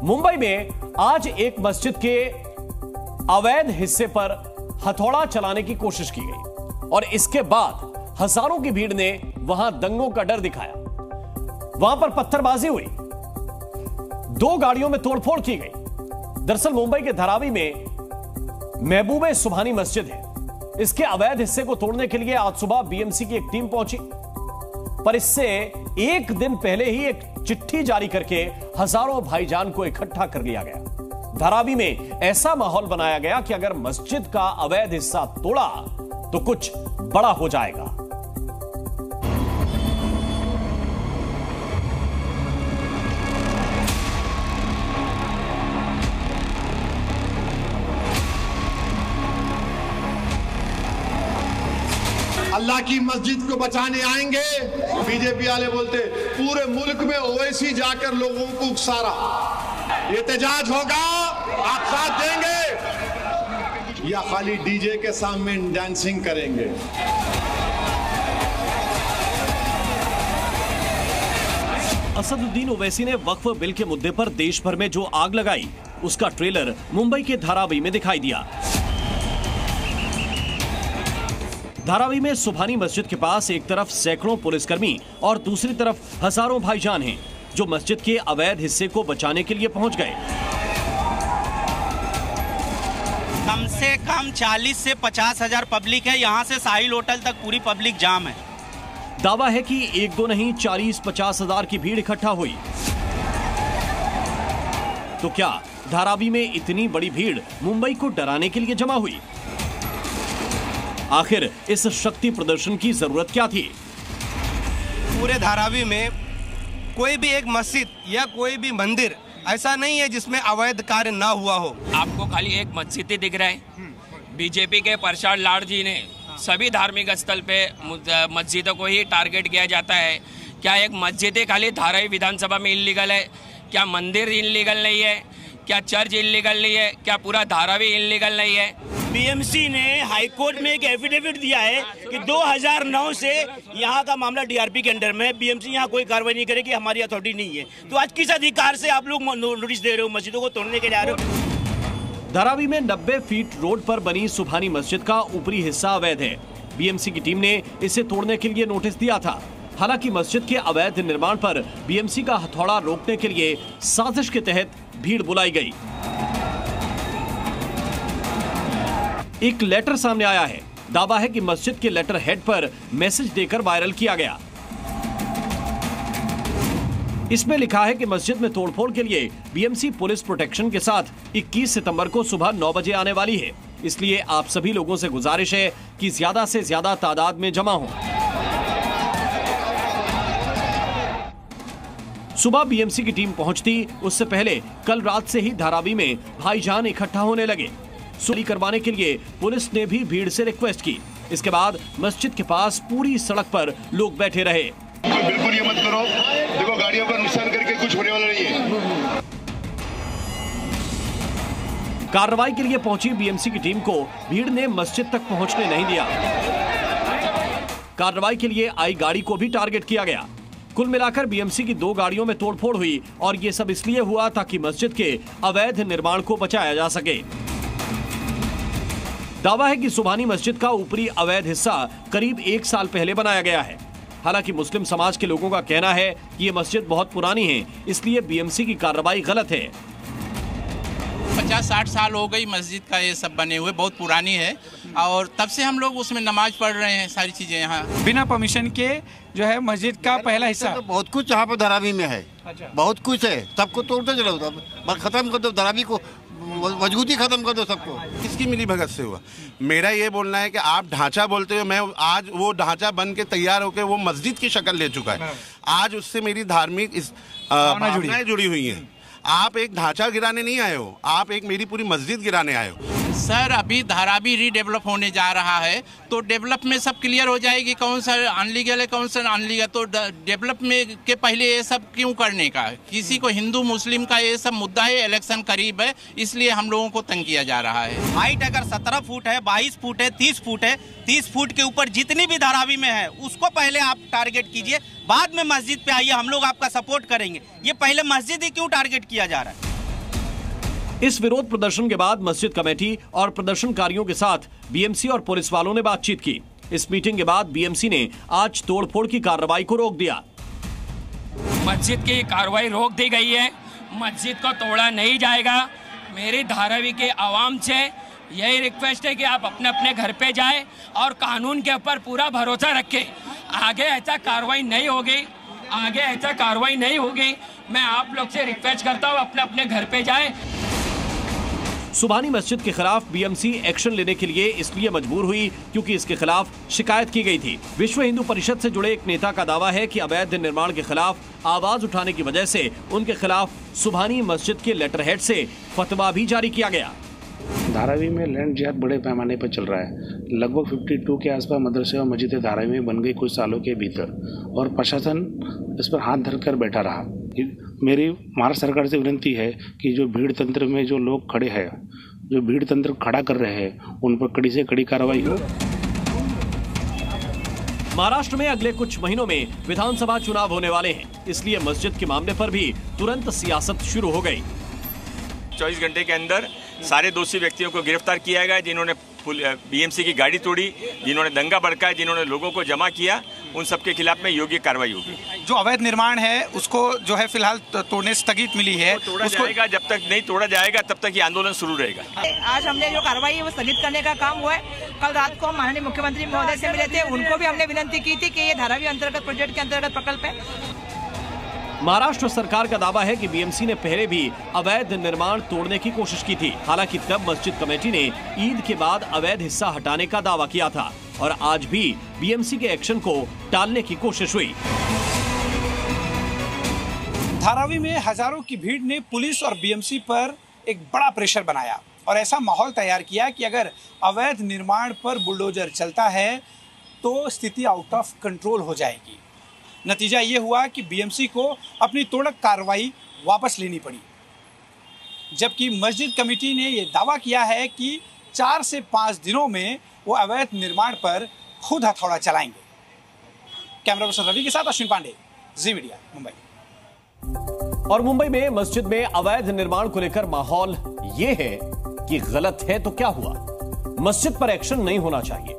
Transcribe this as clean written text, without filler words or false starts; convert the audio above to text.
मुंबई में आज एक मस्जिद के अवैध हिस्से पर हथौड़ा चलाने की कोशिश की गई और इसके बाद हजारों की भीड़ ने वहां दंगों का डर दिखाया। वहां पर पत्थरबाजी हुई, 2 गाड़ियों में तोड़फोड़ की गई। दरअसल मुंबई के धारावी में महबूबे सुभानी मस्जिद है। इसके अवैध हिस्से को तोड़ने के लिए आज सुबह बीएमसी की एक टीम पहुंची, पर इससे एक दिन पहले ही एक चिट्ठी जारी करके हजारों भाईजान को इकट्ठा कर लिया गया। धारावी में ऐसा माहौल बनाया गया कि अगर मस्जिद का अवैध हिस्सा तोड़ा तो कुछ बड़ा हो जाएगा। अल्लाह की मस्जिद को बचाने आएंगे। बीजेपी वाले बोलते पूरे मुल्क में ओवैसी जाकर लोगों को उकसारा, एहतजाज होगा, आप साथ देंगे या खाली डीजे के सामने डांसिंग करेंगे? असदुद्दीन ओवैसी ने वक्फ बिल के मुद्दे पर देश भर में जो आग लगाई, उसका ट्रेलर मुंबई के धारावी में दिखाई दिया। धारावी में सुभानी मस्जिद के पास एक तरफ सैकड़ों पुलिसकर्मी और दूसरी तरफ हजारों भाईजान हैं, जो मस्जिद के अवैध हिस्से को बचाने के लिए पहुंच गए। कम से कम 40 से 50 हजार पब्लिक है। यहाँ से साहिल होटल तक पूरी पब्लिक जाम है। दावा है कि 1-2 नहीं 40-50 हजार की भीड़ इकट्ठा हुई। तो क्या धारावी में इतनी बड़ी भीड़ मुंबई को डराने के लिए जमा हुई? आखिर इस शक्ति प्रदर्शन की जरूरत क्या थी? पूरे धारावी में कोई भी एक मस्जिद या कोई भी मंदिर ऐसा नहीं है जिसमें अवैध कार्य ना हुआ हो। आपको खाली एक मस्जिद ही दिख रहा है। बीजेपी के प्रसाद लाड जी ने सभी धार्मिक स्थल पे मस्जिदों को ही टारगेट किया जाता है। क्या एक मस्जिद ही खाली धारावी विधानसभा में इल्लीगल है? क्या मंदिर इल्लीगल नहीं है? क्या चर्च इल्लीगल नहीं है? क्या पूरा धारावी इल्लीगल नहीं है? बीएमसी ने हाईकोर्ट में एक एफिडेविट दिया है कि 2009 से यहाँ का मामला डीआरपी के अंडर में है। बीएमसी यहाँ कोई कार्रवाई नहीं करेगी, हमारी अथॉरिटी नहीं है। तो आज किस अधिकार से आप लोग नोटिस दे रहे हो, मस्जिदों को तोड़ने के लिए आ रहे हो? धारावी में 90 फीट रोड पर बनी सुभानी मस्जिद का ऊपरी हिस्सा अवैध है। बीएमसी की टीम ने इसे तोड़ने के लिए नोटिस दिया था। हालांकि मस्जिद के अवैध निर्माण पर बीएमसी का हथौड़ा रोकने के लिए साजिश के तहत भीड़ बुलाई गई। एक लेटर सामने आया है। दावा है कि मस्जिद के लेटर हेड पर मैसेज देकर वायरल किया गया। इसमें लिखा है कि मस्जिद में तोड़फोड़ के लिए बीएमसी पुलिस प्रोटेक्शन के साथ 21 सितंबर को सुबह 9 बजे आने वाली है। इसलिए आप सभी लोगों से गुजारिश है कि ज्यादा से ज्यादा तादाद में जमा हो। सुबह बीएमसी की टीम पहुंचती उससे पहले कल रात से ही धारावी में भाईजान इकट्ठा होने लगे। सुली करवाने के लिए पुलिस ने भी भीड़ से रिक्वेस्ट की। इसके बाद मस्जिद के पास पूरी सड़क पर लोग बैठे रहे। बिल्कुल ये मत करो, देखो गाड़ियों पर नुकसान करके कुछ होने वाला नहीं है। कार्रवाई के लिए पहुंची बीएमसी की टीम को भीड़ ने मस्जिद तक पहुंचने नहीं दिया। कार्रवाई के लिए आई गाड़ी को भी टारगेट किया गया। कुल मिलाकर बीएमसी की 2 गाड़ियों में तोड़फोड़ हुई और ये सब इसलिए हुआ ताकि मस्जिद के अवैध निर्माण को बचाया जा सके। दावा है कि सुभानी मस्जिद का ऊपरी अवैध हिस्सा करीब 1 साल पहले बनाया गया है। हालांकि मुस्लिम समाज के लोगों का कहना है कि ये मस्जिद बहुत पुरानी है, इसलिए बीएमसी की कार्रवाई गलत है। 50-60 साल हो गई मस्जिद का ये सब बने हुए, बहुत पुरानी है और तब से हम लोग उसमें नमाज पढ़ रहे हैं। सारी चीजें यहाँ बिना परमिशन के जो है मस्जिद का पहला हिस्सा तो बहुत कुछ यहाँ पर धारावी में है। अच्छा। बहुत कुछ है, सबको तोड़ते चलो, खत्म कर दो धारावी को, मजबूती खत्म कर दो सबको। किसकी मिली भगत से हुआ? मेरा ये बोलना है कि आप ढांचा बोलते हो, मैं आज वो ढांचा बन के तैयार होकर वो मस्जिद की शक्ल ले चुका है। आज उससे मेरी धार्मिक भावनाएं जुड़ी हुई हैं। आप एक ढांचा गिराने नहीं आए हो, आप एक मेरी पूरी मस्जिद गिराने आए हो। सर अभी धारावी रीडेवलप होने जा रहा है तो डेवलप में सब क्लियर हो जाएगी कौन सा अनलीगल है कौन सा अनलीगल। तो डेवलप में के पहले ये सब क्यों करने का? किसी को हिंदू मुस्लिम का ये सब मुद्दा है, इलेक्शन करीब है, इसलिए हम लोगों को तंग किया जा रहा है। हाइट अगर 17 फुट है, 22 फुट है, 30 फुट है, 30 फुट के ऊपर जितनी भी धारावी में है उसको पहले आप टारगेट कीजिए, बाद में मस्जिद पे आइए, हम लोग आपका सपोर्ट करेंगे। ये पहले मस्जिद ही क्यों टारगेट किया जा रहा है? इस विरोध प्रदर्शन के बाद मस्जिद कमेटी और प्रदर्शनकारियों के साथ बीएमसी और पुलिस वालों ने बातचीत की। इस मीटिंग के बाद बीएमसी ने आज तोड़फोड़ की कार्रवाई को रोक दिया। मस्जिद की कार्रवाई रोक दी गई है, मस्जिद को तोड़ा नहीं जाएगा। मेरी धारावी के आवाम से यही रिक्वेस्ट है कि आप अपने अपने घर पे जाएं और कानून के ऊपर पूरा भरोसा रखें। आगे ऐसा कार्रवाई नहीं होगी, मैं आप लोग से रिक्वेस्ट करता हूँ अपने अपने घर पे जाएं। सुभानी मस्जिद के खिलाफ बीएमसी एक्शन लेने के लिए इसलिए मजबूर हुई क्योंकि इसके खिलाफ शिकायत की गई थी। विश्व हिंदू परिषद से जुड़े एक नेता का दावा है कि अवैध निर्माण के खिलाफ आवाज उठाने की वजह से उनके खिलाफ सुभानी मस्जिद के लेटर हेड से फतवा भी जारी किया गया। धारावी में लैंड जिहाद बड़े पैमाने पर चल रहा है। लगभग 52 के आसपास मदरसे और मस्जिदें धारावी में बन गई कुछ सालों के भीतर, और प्रशासन इस पर हाथ धरकर बैठा रहा। मेरी महाराष्ट्र सरकार से विनती है कि जो भीड़ तंत्र में जो लोग खड़े हैं, जो भीड़ तंत्र खड़ा कर रहे हैं, उन पर कड़ी से कड़ी कार्रवाई हो। महाराष्ट्र में अगले कुछ महीनों में विधानसभा चुनाव होने वाले हैं, इसलिए मस्जिद के मामले पर भी तुरंत सियासत शुरू हो गई। 24 घंटे के अंदर सारे दोषी व्यक्तियों को गिरफ्तार किया गया, जिन्होंने बीएमसी की गाड़ी तोड़ी, जिन्होंने दंगा भड़काया, जिन्होंने लोगों को जमा किया, उन सबके खिलाफ में योग्य कार्रवाई होगी। जो अवैध निर्माण है उसको जो है फिलहाल तोड़ने स्थगित मिली है, तोड़ा जाएगा। जब तक नहीं तोड़ा जाएगा तब तक ये आंदोलन शुरू रहेगा। आज हमने जो कार्रवाई है वो स्थगित करने का काम हुआ है। कल रात को हम माननीय मुख्यमंत्री महोदय से मिले थे, उनको भी हमने विनती की थी कि ये धारावी अंतर्गत प्रोजेक्ट के अंतर्गत प्रकल्प है। महाराष्ट्र सरकार का दावा है कि बीएमसी ने पहले भी अवैध निर्माण तोड़ने की कोशिश की थी। हालांकि तब मस्जिद कमेटी ने ईद के बाद अवैध हिस्सा हटाने का दावा किया था और आज भी बीएमसी के एक्शन को टालने की कोशिश हुई। धारावी में हजारों की भीड़ ने पुलिस और बीएमसी पर एक बड़ा प्रेशर बनाया और ऐसा माहौल तैयार किया कि अगर अवैध निर्माण पर बुलडोजर चलता है तो स्थिति आउट ऑफ कंट्रोल हो जाएगी। नतीजा ये हुआ कि बीएमसी को अपनी तोड़क कार्रवाई वापस लेनी पड़ी, जबकि मस्जिद कमेटी ने यह दावा किया है कि 4 से 5 दिनों में वो अवैध निर्माण पर खुद हथौड़ा चलाएंगे। कैमरा पर्सन रवि के साथ अश्विन पांडे, जी मीडिया, मुंबई। और मुंबई में मस्जिद में अवैध निर्माण को लेकर माहौल ये है कि गलत है तो क्या हुआ, मस्जिद पर एक्शन नहीं होना चाहिए।